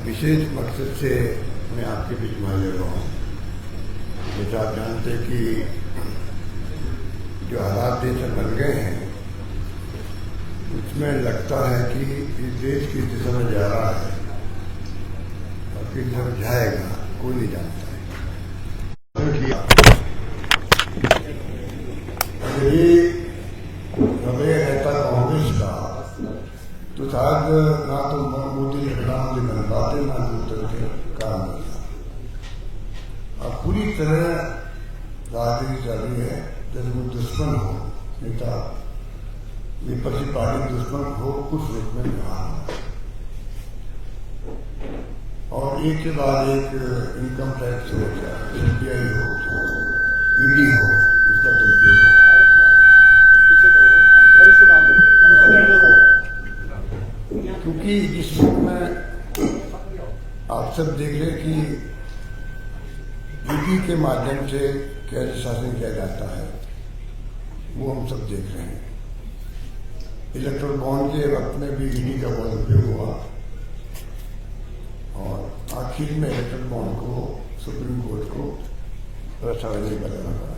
विशेष मकसद से मैं आपके बीच में ले रहा हूँ। जैसे आप जानते कि जो हालात देश में बन गए हैं उसमें लगता है कि इस देश किस दिशा में जा रहा है और किस दिशा में जाएगा कोई नहीं जानता है। अगर ये हृदय रहता कांग्रेस का तो शायद ना तो मोदी ने प्रधानमंत्री बन पाते ना दूसरे के काम करता। अब पूरी तरह राजनीति चल रही है जैसे कोई दुश्मन हो, नेता विपक्षी पार्टी दुश्मन हो कुछ रूप में व्यवहार और एक के बाद एक इनकम टैक्स हो या सीबीआई हो, ईडी हो, उसका दुरुपयोग हो। क्योंकि जिस रूप में आप सब देख रहे कि ईडी के माध्यम से कैसे शासन किया जाता है वो हम सब देख रहे हैं। इलेक्ट्रल बॉन्ड के वक्त में भी ईडी का बहुत उपयोग हुआ और आखिर में इलेक्ट्रल बॉन्ड को सुप्रीम कोर्ट को प्रसारित करना पड़ा।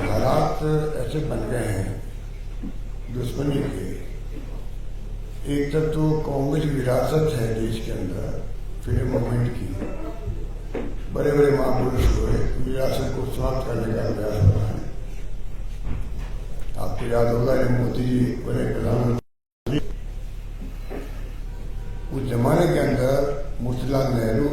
हालात ऐसे बन गए हैं दुश्मनी के। एक तरफ तो कांग्रेस की विरासत है देश के अंदर फ्रीडम मूवमेंट की, बड़े बड़े महापुरुष हुए, विरासत को समाप्त करने का प्रयास हो रहा है। आपको याद होगा जब मोदी जी बने प्रधानमंत्री, उस जमाने के अंदर मोतीलाल नेहरू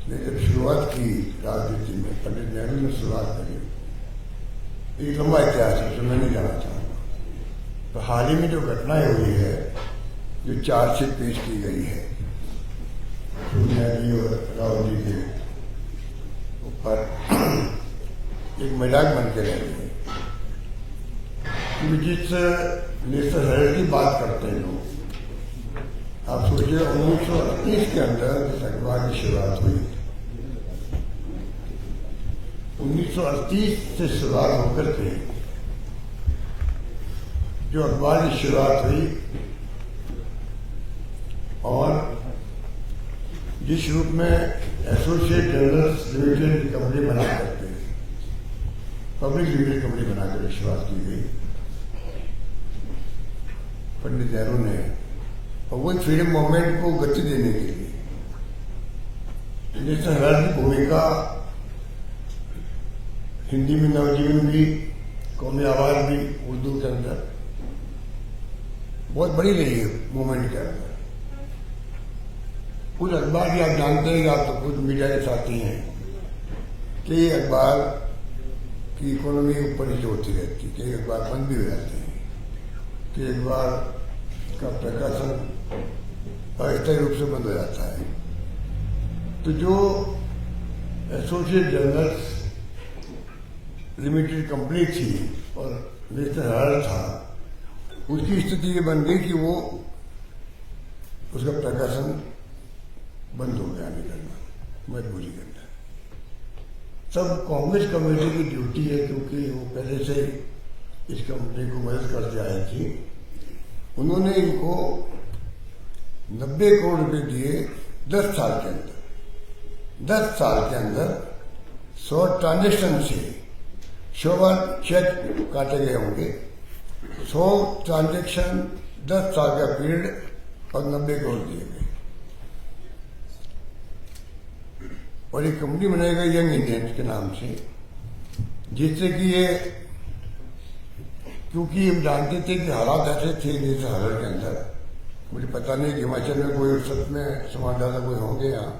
ने जब शुरुआत की राजनीति में, पंडित नेहरू ने शुरुआत करी। एक लंबा इतिहास है जो मैं नहीं जाना चाहूँगा। तो हाल ही में जो घटनाएं हुई है, जो चार्जशीट पेश की गई है सोनिया जी और राहुल जी के ऊपर, एक मजाक बन के रह गई है। क्योंकि जिस नेशनल हेराल्ड की बात करते हैं लोग, आप सोचिए 1938 के अंदर जिस अखबार की शुरुआत हुई, 1938 से शुरुआत होकर के जो अखबार की शुरुआत हुई और जिस रूप में एसोसिएट जर्नल्स लिमिटेड की कंपनी बना करके पब्लिक लिमिटेड कंपनी बनाकर शुरुआत की गई पंडित नेहरू ने, और वो फ्रीडम मूवमेंट को गति देने के लिए नेशनल हेराल्ड की भूमिका हिंदी में नवजीवन भी, कौमी आवाज भी उर्दू के अंदर बहुत बड़ी रही है मूवमेंट के अंदर। कुछ अखबार भी आप जानते हैं कि आप तो खुद मीडिया के साथी हैं कि ये अखबार की इकोनॉमी ऊपर नीचे होती रहती है, कई अखबार बंद भी हो जाते हैं, कि अखबार का प्रकाशन अस्थायी रूप से बंद हो जाता है। तो जो एसोसिएट जर्नल्स लिमिटेड कंपनी थी और नेशनल हेराल्ड था, उसकी स्थिति ये बन गई कि वो उसका प्रकाशन बंद हो गया, निकलना मजबूरी के अंदर। सब कांग्रेस कमेटी की ड्यूटी है, क्योंकि वो पहले से इस कंपनी को मदद करते आई थी। उन्होंने इनको 90 करोड़ रुपए दिए 10 साल के अंदर। 10 साल के अंदर 100 ट्रांजेक्शन से 100 बार चेक काटे गए होंगे, 100 ट्रांजेक्शन 10 साल का पीरियड और 90 करोड़ दिए गए। और एक कंपनी बनाएगा यंग इंडियंस के नाम से, जिससे कि ये, क्योंकि हम जानते थे कि हालात ऐसे थे नेशनल हेराल्ड के अंदर। मुझे पता नहीं कि हिमाचल में कोई सच में संवाददाता कोई होंगे यहाँ,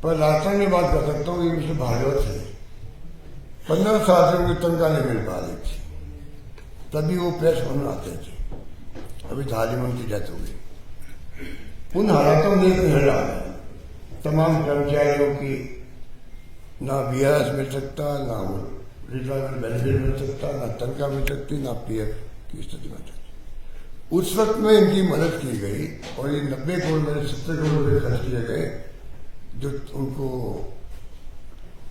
पर राजस्थान में बात कर सकता हूँ कि मुझे भागवत है 15 साल से उनकी तनख्वाह नहीं मिल पा रही थी, तभी वो प्रेस होने आते थे। अभी हाल ही में उनकी डेथ हो गई। उन हालातों में हेराल्ड आ गया, तमाम कर्मचारियों की ना बीआरएस मिल सकता, ना रिटायरमेंट बेनिफिट मिल सकता, ना तनख्वाह मिल सकती, ना पीएफ की स्थिति मिल सकती। उस वक्त में इनकी मदद की गई और ये 90 करोड़ में 70 करोड़ रुपये खर्च किए गए, जो उनको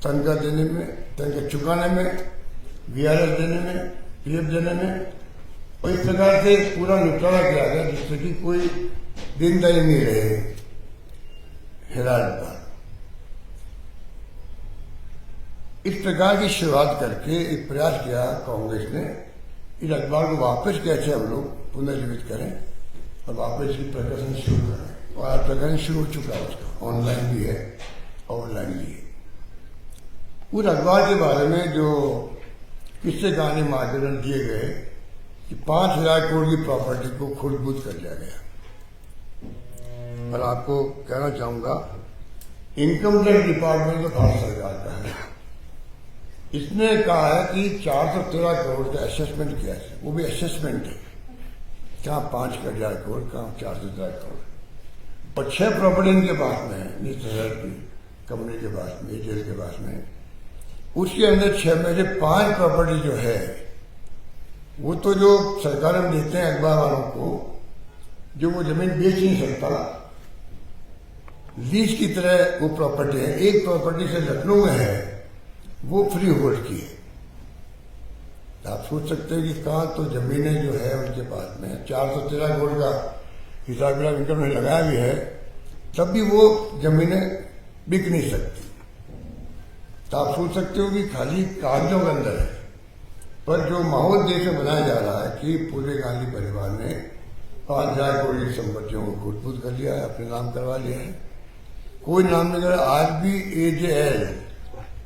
तनख्वाह देने में, तनख्वाह चुकाने में, बीआरएस देने में, पीएफ देने में और इस प्रकार से पूरा निपटारा किया गया जिससे कि कोई देनदारी नहीं रहे हेराल्ड पर। इस प्रकार की शुरुआत करके एक प्रयास किया कांग्रेस ने इस अखबार को वापस कैसे हम लोग पुनर्जीवित करें और वापस इसकी प्रकाशन शुरू करें। और आज प्रकाशन शुरू हो चुका है, उसका ऑनलाइन भी है ऑफलाइन भी है। उस अखबार के बारे में जो किस्से कहानी मार्गदर्शन दिए गए कि 5,000 करोड़ की प्रॉपर्टी को खुर्द-बुर्द कर लिया गया। और आपको कहना चाहूंगा इनकम टैक्स डिपार्टमेंट तो भारत सरकार का है, इसने कहा है कि 413 करोड़ का असेसमेंट किया है। वो भी असेसमेंट है, कहाँ 5,000 करोड़ कहाँ 413 करोड़। और 6 प्रॉपर्टी इनके पास में है, निश्चित की कंपनी के पास में, जेल के पास में। उसके अंदर 6 में से 5 प्रॉपर्टी जो है वो तो जो सरकार में देते हैं अखबार वालों को, जो वो जमीन बेच नहीं सकता, लीज की तरह वो प्रॉपर्टी है। एक प्रॉपर्टी से लखनऊ में है, वो फ्री होल्ड की है। आप सोच सकते हैं कि कहाँ तो जमीनें जो है उनके पास में 413 करोड़ का हिसाब किताब इनकम ने लगाया भी है, तब भी वो जमीनें बिक नहीं सकती। तो आप सोच सकते हो कि खाली कागजों के अंदर है, पर जो माहौल देश में बनाया जा रहा है कि पूरे गांधी परिवार ने 5,000 करोड़ की संपत्तियों को खुर्द-बुर्द कर लिया है, अपने नाम करवा लिया है। कोई नाम नहीं कर। आज भी AJL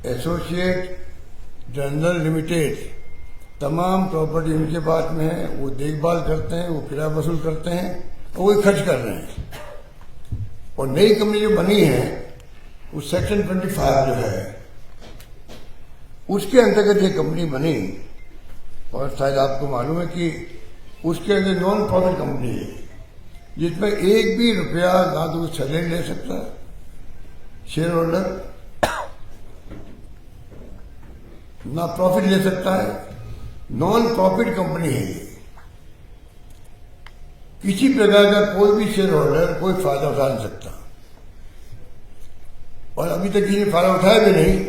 एसोसिएट जनरल लिमिटेड तमाम प्रॉपर्टी उनके पास में है, वो देखभाल करते हैं, वो किराया वसूल करते हैं और वो खर्च कर रहे हैं। और नई कंपनी जो बनी है वो सेक्शन 25 जो है उसके अंतर्गत ये कंपनी बनी। और शायद आपको मालूम है कि उसके अंदर नॉन प्रॉफिट कंपनी है, जिसमें एक भी रुपया ना तो सैलरी ले सकता शेयर होल्डर, ना प्रॉफिट ले सकता है। नॉन प्रॉफिट कंपनी है ये। किसी प्रकार का कोई भी शेयर होल्डर कोई फायदा उठा नहीं सकता। और अभी तक किसी ने फायदा उठाया भी नहीं,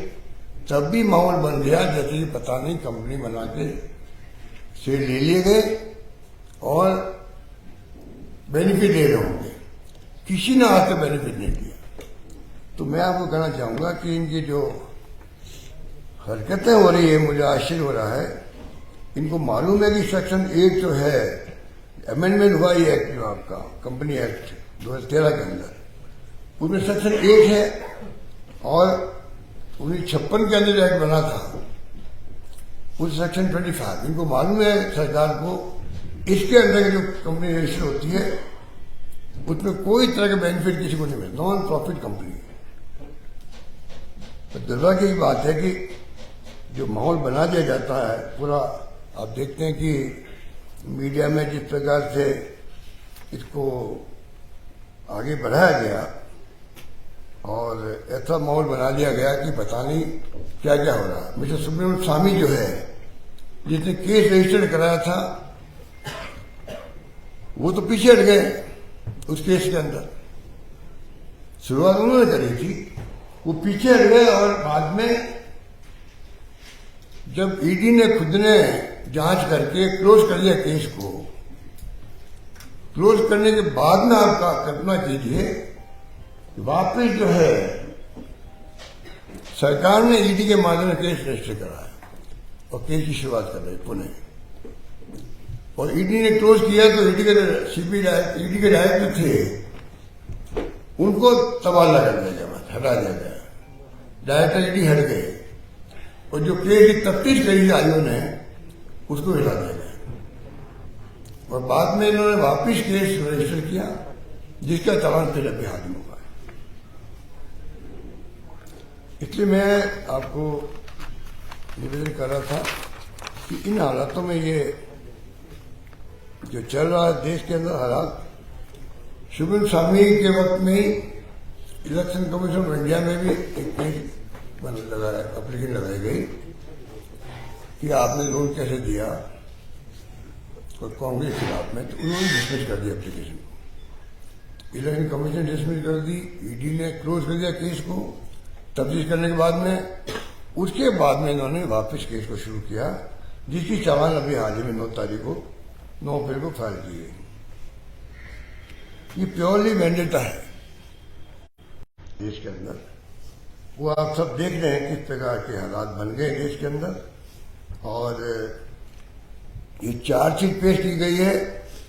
तब भी माहौल बन गया जैसे कि पता नहीं कंपनी बना के शेयर ले लिए गए और बेनिफिट ले रहे होंगे। किसी ने आज तक बेनिफिट नहीं दिया। तो मैं आपको कहना चाहूंगा कि इनकी जो हरकतें हो रही है, मुझे आश्चर्य हो रहा है। इनको मालूम है कि सेक्शन 1 जो है अमेंडमेंट हुआ ये एक्ट जो आपका कंपनी एक्ट 2013 के अंदर, उसमें सेक्शन 1 है और 1956 के अंदर जो एक्ट बना था उस सेक्शन 25। इनको मालूम है सरकार को इसके अंदर जो कंपनी रजिस्टर होती है उसमें कोई तरह का बेनिफिट किसी को नहीं मिलता, नॉन प्रॉफिट कंपनी। तो दुर्भाग्य की बात है कि जो माहौल बना दिया जाता है पूरा, आप देखते हैं कि मीडिया में जिस प्रकार से इसको आगे बढ़ाया गया और ऐसा माहौल बना दिया गया कि पता नहीं क्या क्या हो रहा है। मिस्टर सुब्रमण्यम स्वामी जो है जिसने केस रजिस्टर कराया था वो तो पीछे हट गए उस केस के अंदर। शुरुआत उन्होंने करी थी, वो पीछे हट गए और बाद में जब ईडी ने खुद ने जांच करके क्लोज कर दिया केस को, क्लोज करने के बाद में आपका कल्पना कीजिए वापस जो है सरकार ने ईडी के माध्यम से केस रजिस्टर कराया और केस की शुरुआत कर रही पुणे। और ईडी ने क्लोज किया तो ईडी के ईडी के डायरेक्टर थे उनको तबादला कर दिया गया, हटा दिया गया। डायरेक्टर ईडी हट गए और जो केस की तफ्तीश करी आयोग ने उसको हिला दिया गया। और बाद में इन्होंने वापिस केस रजिस्टर किया जिसका चालान फिर अभी हाजिर हुआ है। इसलिए मैं आपको निवेदन कर रहा था कि इन हालातों में ये जो चल रहा है देश के अंदर हालात, सुब्रमण्यम स्वामी के वक्त में ही इलेक्शन कमीशन ऑफ इंडिया में भी एक केस लगाया, एप्लीकेशन लगाई गई कि आपने लोन कैसे दिया और कांग्रेस के खिलाफ में, तो उन्होंने डिसमिस कर दिया एप्लीकेशन को। इलेक्शन कमीशन डिसमिस कर दी, ईडी ने क्लोज कर दिया केस को तफ्तीश करने के बाद में। उसके बाद में इन्होंने वापस केस को शुरू किया जिसकी चालान अभी हाल ही में 9 तारीख को 9 अप्रैल को फाइल की गई। ये प्योरली वेंडेटा है देश के अंदर। वो आप सब देख रहे हैं किस प्रकार के हालात बन गए देश के अंदर। और ये चार्जशीट पेश की गई है,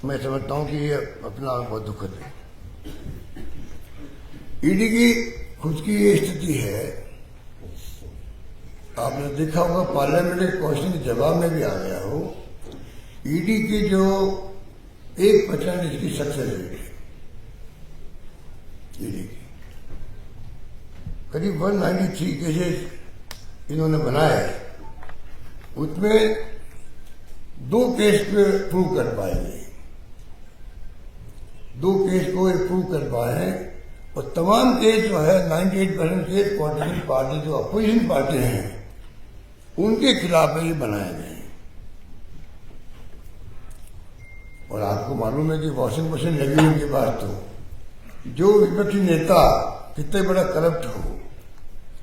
मैं समझता हूं कि ये अपना बहुत दुखद है। ईडी की खुद की ये स्थिति है, आपने देखा होगा पार्लियामेंट के क्वेश्चन के जवाब में भी आ गया हो, ईडी की जो 1% इसकी सक्सेस रेट है ईडी की, करीब 193 केसेस इन्होंने बनाए, उसमें 2 केस पे प्रूव कर पाएंगे, 2 केस को प्रूव कर पाए। और तमाम केस जो है 98% केस पॉलिटिकल पार्टी जो अपोजिशन पार्टी हैं उनके खिलाफ ये बनाए गए हैं। और आपको मालूम है कि वॉशिंग मशीन लगी हुई के बाद तो जो विपक्षी नेता कितने बड़ा करप्ट हो,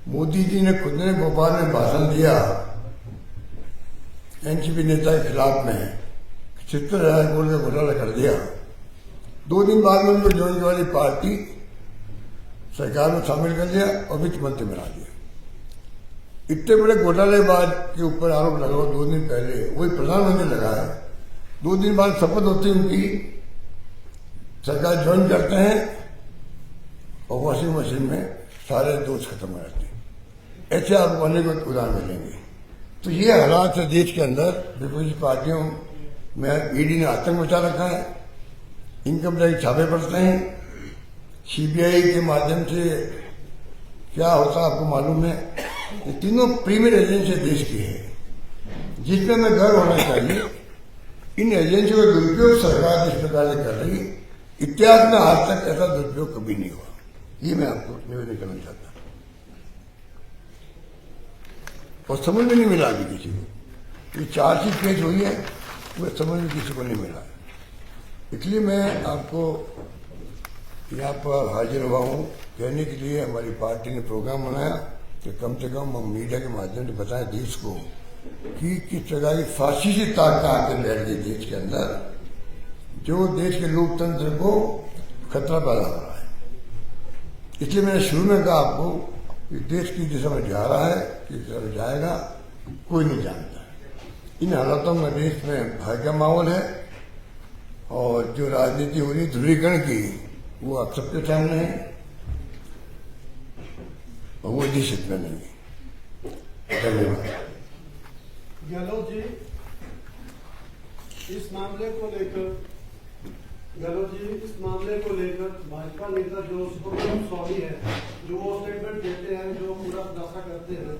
मोदी जी ने खुद ने भोपाल में भाषण दिया एनसीपी नेता के खिलाफ में 70,000 करोड़ का घोटाला कर दिया। 2 दिन बाद में उनको ज्वाइन वाली पार्टी सरकार में शामिल कर लिया और वित्त मंत्री बना दिया। इतने बड़े घोटालेबाज के ऊपर आरोप लगा 2 दिन पहले वही प्रधानमंत्री लगा है। 2 दिन बाद शपथ होती उनकी, सरकार ज्वाइन करते हैं और वॉशिंग मशीन में सारे दोष खत्म हो जाते हैं। ऐसे आप अनेक उदाहरण मिलेंगे। तो ये हालात है देश के अंदर। विपक्षी पार्टियों में ईडी ने आतंक मचा रखा है, इनकम टैक्स छापे पड़ते हैं, सीबीआई के माध्यम से क्या होता आपको मालूम है। ये तीनों प्रीमियर एजेंसी देश की है जिसमें मैं गर्व होना चाहिए। इन एजेंसियों का दुरुपयोग सरकार जिस प्रकार से कर रही, इतिहास में आज तक ऐसा दुरुपयोग कभी नहीं हुआ। ये मैं आपको निवेदन करना चाहता हूं। और समझ में नहीं मिला अभी किसी को। ये चार्जशीट पेश हुई है, वो समझ में किसी को नहीं मिला। इसलिए मैं आपको यहाँ पर हाजिर हुआ हूँ कहने के लिए हमारी पार्टी ने प्रोग्राम बनाया कि कम से कम हम मीडिया के माध्यम से बताएं देश को कि किस प्रकार की फासिस्टी ताकत आकर बैठ गई देश के अंदर, जो देश के लोकतंत्र को खतरा पैदा हो रहा है। इसलिए मैंने शुरू में कहा आपको कि देश की दिशा में जा रहा है, किस दिशा में जाएगा कोई नहीं जानता। इन हालातों में देश में भय का माहौल है और जो राजनीति हो रही ध्रुवीकरण की वो आप सबके सामने है और वो निश्चित में नहीं है। धन्यवाद। गहलोत जी, इस मामले को लेकर भाजपा नेता जो सुब्रमण्यम स्वामी है, जो वो स्टेटमेंट देते हैं, जो पूरा खुलासा करते हैं,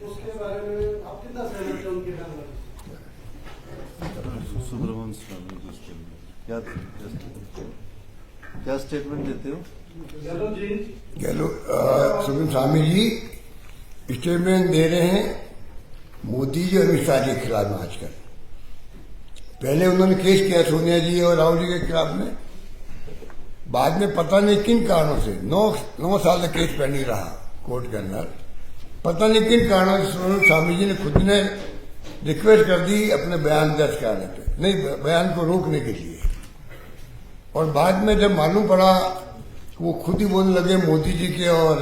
उसके बारे में आप कितना सहमत हैं उनके बयान से? सुब्रमण्यम स्वामी क्या स्टेटमेंट देते हो? गहलोत जी, सुब्रमण्यम स्वामी जी स्टेटमेंट दे रहे हैं मोदी जी और अमित शाह जी के खिलाफ में। आजकल पहले उन्होंने केस किया सोनिया जी और राहुल जी के खिलाफ में, बाद में पता नहीं किन कारणों से 9 साल तक केस पेंडिंग रहा कोर्ट के अंदर। पता नहीं किन कारणों से सुब्रमण्यम स्वामी जी ने खुद ने रिक्वेस्ट कर दी अपने बयान दर्ज कराने पे, नहीं बयान को रोकने के लिए। और बाद में जब मालूम पड़ा वो खुद ही बोलने लगे मोदी जी के और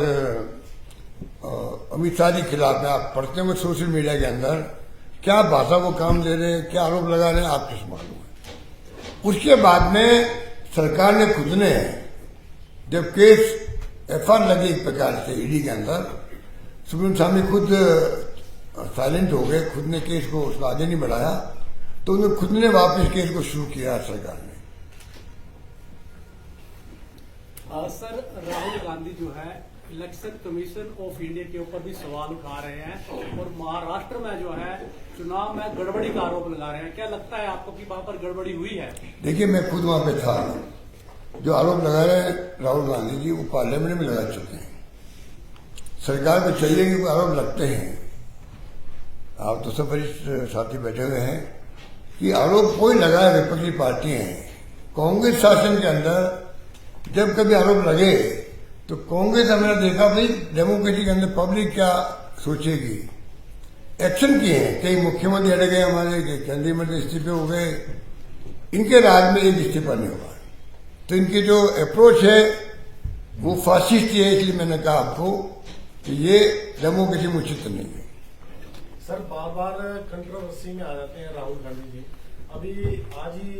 अमित शाह जी के खिलाफ में। आप पढ़ते होंगे सोशल मीडिया के अंदर क्या भाषा वो काम दे रहे हैं, क्या आरोप लगा रहे हैं, आप किस मालूम है। उसके बाद में सरकार ने खुद ने जब केस एफआईआर लगी एक प्रकार से ईडी के अंदर, सुब्रमण्यम स्वामी खुद साइलेंट हो गए, खुद ने केस को उसको आगे नहीं बढ़ाया, तो उन्होंने खुद ने वापस केस को शुरू किया सरकार ने। सर, राहुल गांधी जो है इलेक्शन कमीशन ऑफ इंडिया के ऊपर भी सवाल उठा रहे हैं और महाराष्ट्र में जो है चुनाव में गड़बड़ी का आरोप लगा रहे हैं। क्या लगता है आपको कि वहां पर गड़बड़ी हुई है? देखिए, मैं खुद वहां पे था। जो आरोप लगा रहे हैं राहुल गांधी जी वो पार्लियामेंट में लगा चुके हैं। सरकार को चाहिए कि वो आरोप लगते हैं। आप तो सब वरिष्ठ साथी बैठे हुए हैं कि आरोप कोई लगाए, विपक्षी पार्टियां हैं। कांग्रेस शासन के अंदर जब कभी आरोप लगे तो कांग्रेस हमने देखा भाई डेमोक्रेसी के अंदर पब्लिक क्या सोचेगी, एक्शन किए हैं। कई मुख्यमंत्री हट गए हमारे, केंद्रीय मंत्री इस्तीफे हो गए, इनके राज में एक इस्तीफा नहीं हुआ। तो इनकी जो अप्रोच है वो फासिस्ट है, इसलिए मैंने कहा आपको कि ये डेमोक्रेसी में उचित नहीं है। सर बार बार कंट्रोवर्सी में आ जाते हैं राहुल गांधी जी। अभी आज ही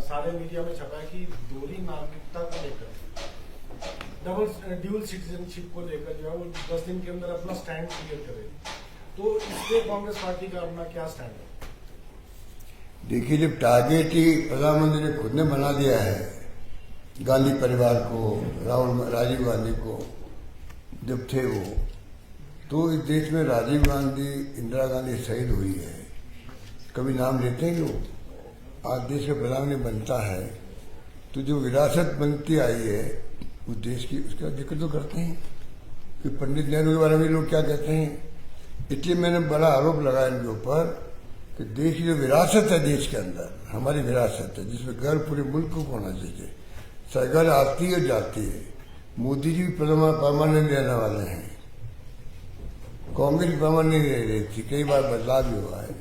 सारे मीडिया में छपा है कि दोहरी नागरिकता को लेकर ड्यूल सिटीजनशिप को लेकर जो है वो 10 दिन के अंदर अपना स्टैंड क्लियर करे, तो इससे कांग्रेस पार्टी का अपना क्या स्टैंड है? देखिए, जब टारगेट ही प्रधानमंत्री ने खुद ने बना दिया है गांधी परिवार को, राजीव गांधी को जब थे वो, तो इस देश में राजीव गांधी, इंदिरा गांधी शहीद हुई है, कभी नाम लेते हैं लोग? आज देश का प्रधानमंत्री बनता है तो जो विरासत बनती आई है उस देश की, उसका जिक्र तो करते हैं कि पंडित नेहरू के बारे में लोग क्या कहते हैं। इसलिए मैंने बड़ा आरोप लगाया इनके ऊपर कि देश की जो विरासत है, देश के अंदर हमारी विरासत है जिसमें गर्व पूरे मुल्क को होना चाहिए। सरकार आती है जाती है, मोदी जी भी परमानेंट रहने वाले हैं, कांग्रेस परमानेंट नहीं रह रही थी, कई बार बदलाव भी हुआ है।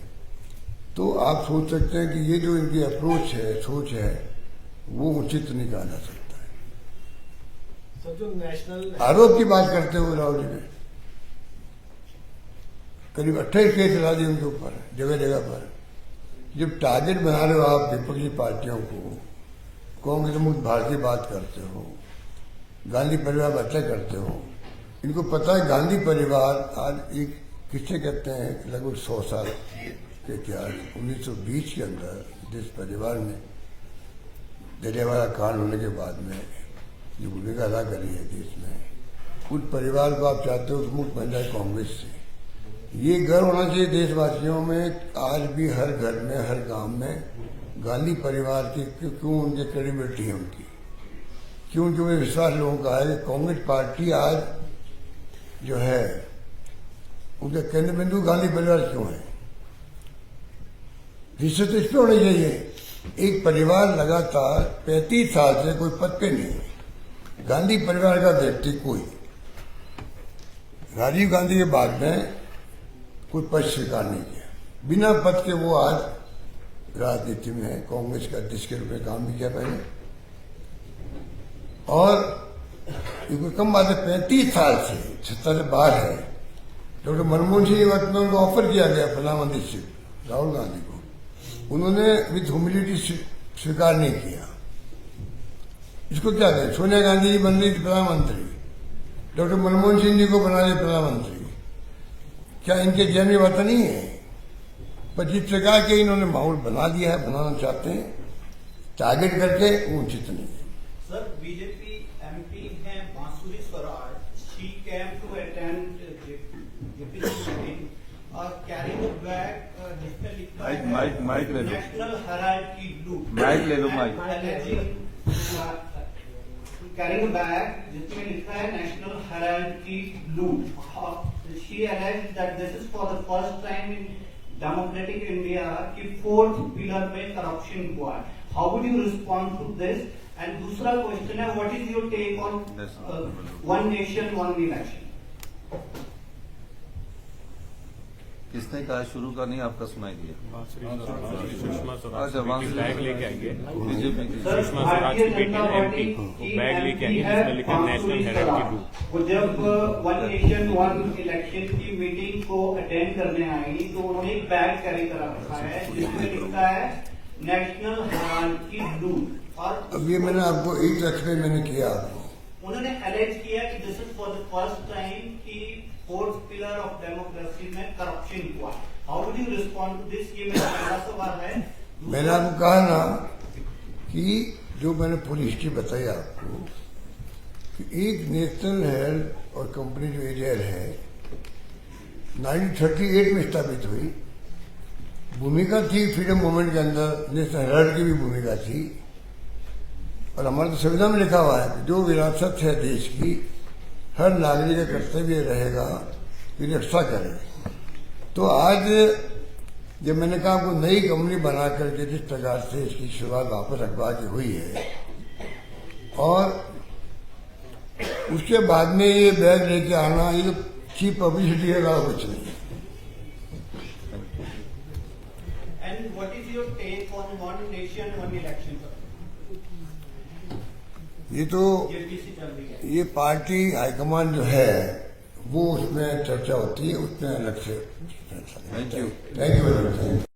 तो आप सोच सकते हैं कि ये जो इनकी अप्रोच है, सोच है, वो उचित नहीं कहा जा सकता है। सर जो नेशनल आरोप की बात करते हुए राहुल जी ने करीब 28 केस चला दिए उनके ऊपर जगह जगह पर। जब टारगेट बना रहे हो आप विपक्षी पार्टियों को, कांग्रेस मुक्त भारत की बात करते हो, गांधी परिवार बातें करते हो, इनको पता है गांधी परिवार आज एक किससे कहते हैं लगभग 100 साल के इतिहास 1920 के अंदर जिस परिवार ने जलियांवाला कांड होने के बाद में जो भूमिका अदा करी है देश में, उस परिवार को आप चाहते हो तो मुक्त बन जाए कांग्रेस से। ये गर्व होना चाहिए देशवासियों में, आज भी हर घर में, हर गांव में गांधी परिवार की क्यों उनकी क्रेडिबिलिटी है उनकी, क्यों उनके में विश्वास लोगों का है कि कांग्रेस पार्टी आज जो है उनका केंद्र बिंदु गांधी परिवार क्यों है। रिश्ते तो इस पर होने चाहिए। एक परिवार लगातार 35 साल से कोई पद पे नहीं है, गांधी परिवार का व्यक्ति कोई, राजीव गांधी के बाद में कोई पद स्वीकार नहीं किया, बिना पद के वो आज राजनीति में कांग्रेस के अध्यक्ष के रूप में काम भी किया पहले। और ये कोई कम बात है, 35 साल से 70 से बाहर है। डॉक्टर मनमोहन सिंह वक्त में उनको ऑफर किया गया प्रधानमंत्री से राहुल गांधी को, उन्होंने विद ह्यूमिलिटी स्वीकार नहीं किया। इसको क्या कहें, सोनिया गांधी जी बन रही थी प्रधानमंत्री, डॉक्टर मनमोहन सिंह जी को बना दिया प्रधानमंत्री, क्या इनके जहन में बात नहीं है? पर जिस प्रकार के इन्होंने माहौल बना दिया है, बनाना चाहते हैं टारगेट करके, वो उचित नहीं है। सर बीजेपी एमपी हैं Bansuri Swaraj, she came to attend carrying a bag जिसमें लिखा है माइक ले लो, नेशनल हेराल्ड की लूट, माइक ले लो, माइक कैरिंग अ बैग जिसमें लिखा है नेशनल हेराल्ड की लूट। She alleged that this is for the first time in democratic India कि फोर्थ पिलर में करप्शन हुआ है। How would you respond to this? And दूसरा क्वेश्चन है, what is your take on one nation one election? किसने कहा शुरू करनी, आपका सुनाई दिया? सुषमा स्वराज अच्छा, वहाँ से बैग लेके आएंगे। बीजेपी की सर, सुषमा स्वराज की बेटी ने एमपी वो बैग लेके आएंगे जिसमें लिखा है नेशनल हेराल्ड की लूट। वो जब वन नेशन वन इलेक्शन की मीटिंग को अटेंड करने आई तो उन्होंने एक बैग कैरी करा रखा है जिसमें लिखा है नेशनल हेराल्ड की लूट। और अब ये मैंने आपको एक एक्सप्लेन मैंने किया आपको, उन्होंने एलेज किया कि this is for the first time कि फोर्थ पिलर ऑफ डेमोक्रेसी में करप्शन हुआ। How would you respond to this? ये मेरा पहला सवाल है। मैंने आपको कहा ना कि जो मैंने पूरी हिस्ट्री बताई आपको कि एक नेशनल हेल्थ और कंपनी जो एजेल है 1938 में स्थापित हुई, भूमिका थी फ्रीडम मूवमेंट के अंदर, नेशनल हेराल्ड की भी भूमिका थी। और हमारे तो संविधान में लिखा हुआ है कि जो विरासत है देश की, हर नागरिक का कर्तव्य रहेगा कि रक्षा करे। तो आज जब मैंने कहा आपको नई कंपनी बना करके जिस प्रकार से इसकी शुरुआत वापस अखबार की हुई है, और उसके बाद में ये बैग लेके आना, ये तो चीप पब्लिसिटी है, कुछ नहीं है। And what is your take on one nation election one election ये तो जेपीसी चल रही है। ये पार्टी हाईकमान जो है वो उसमें चर्चा होती है, उसमें अलग से। Thank you. Thank you very much.